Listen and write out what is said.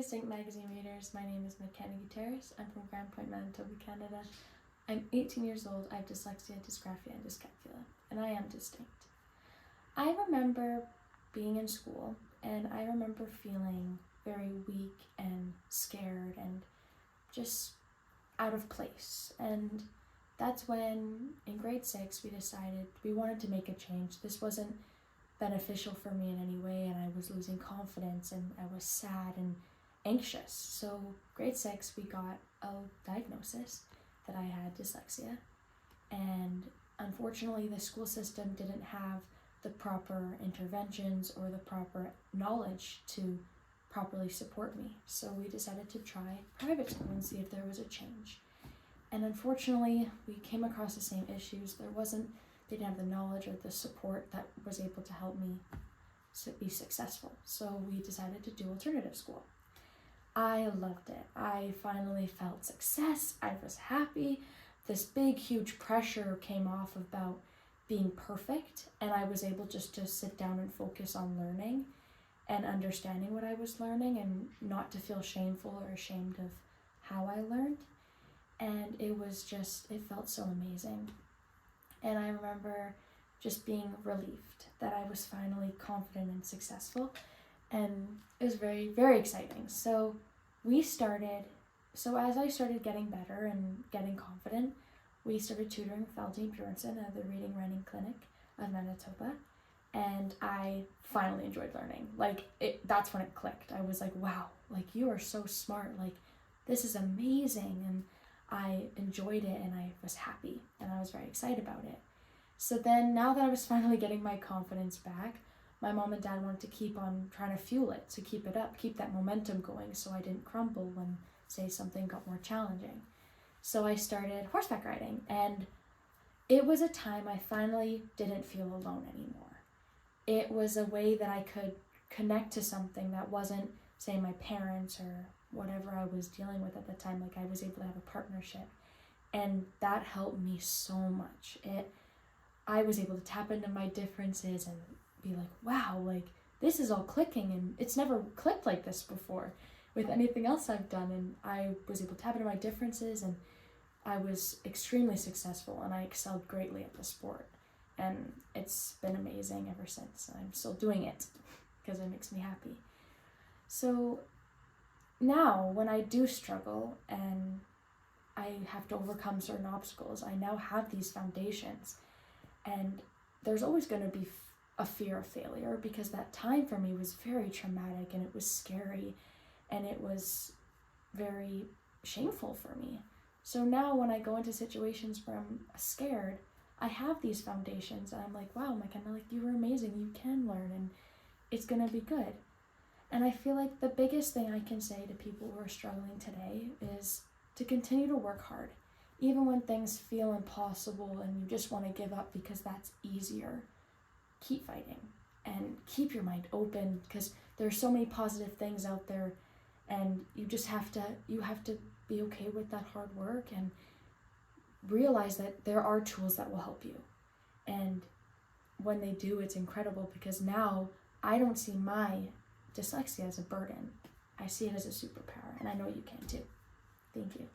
Dystinct Magazine readers, my name is McKenna Gutierrez. I'm from Grand Point, Manitoba, Canada. I'm 18 years old. I have dyslexia, dysgraphia, and dyscalculia, and I am distinct. I remember being in school, and I remember feeling very weak and scared and just out of place. And that's when, in grade 6, we decided we wanted to make a change. This wasn't beneficial for me in any way, and I was losing confidence, and I was sad and anxious. So grade 6, we got a diagnosis that I had dyslexia, and unfortunately the school system didn't have the proper interventions or the proper knowledge to properly support me. So we decided to try private school and see if there was a change. And unfortunately, we came across the same issues. They didn't have the knowledge or the support that was able to help me be successful. So we decided to do alternative school. I loved it. I finally felt success. I was happy. This big, huge pressure came off about being perfect, and I was able just to sit down and focus on learning and understanding what I was learning, and not to feel shameful or ashamed of how I learned. And it felt so amazing. And I remember just being relieved that I was finally confident and successful, and it was very, very exciting. So as I started getting better and getting confident, we started tutoring with Dystinct Bjornson at the Reading Writing Clinic of Manitoba, and I finally enjoyed learning. That's when it clicked. I was like, wow, you are so smart, this is amazing. And I enjoyed it, and I was happy, and I was very excited about it. So then, now that I was finally getting my confidence back, my mom and dad wanted to keep on trying to fuel it, to keep it up, keep that momentum going, so I didn't crumble when, say, something got more challenging. So I started horseback riding, and it was a time I finally didn't feel alone anymore. It was a way that I could connect to something that wasn't, say, my parents or whatever I was dealing with at the time. I was able to have a partnership, and that helped me so much. I was able to tap into my differences and be like, wow, this is all clicking, and it's never clicked like this before with anything else I've done. And I was able to tap into my differences, and I was extremely successful, and I excelled greatly at the sport. And it's been amazing ever since. I'm still doing it because it makes me happy. So now, when I do struggle and I have to overcome certain obstacles, I now have these foundations. And there's always going to be a fear of failure, because that time for me was very traumatic, and it was scary, and it was very shameful for me. So now when I go into situations where I'm scared, I have these foundations, and I'm like, wow, McKenna, you were amazing. You can learn, and it's going to be good. And I feel like the biggest thing I can say to people who are struggling today is to continue to work hard. Even when things feel impossible and you just want to give up because that's easier, keep fighting and keep your mind open, because there's so many positive things out there, and you have to be okay with that hard work and realize that there are tools that will help you. And when they do, it's incredible, because now I don't see my dyslexia as a burden. I see it as a superpower, and I know you can too. Thank you.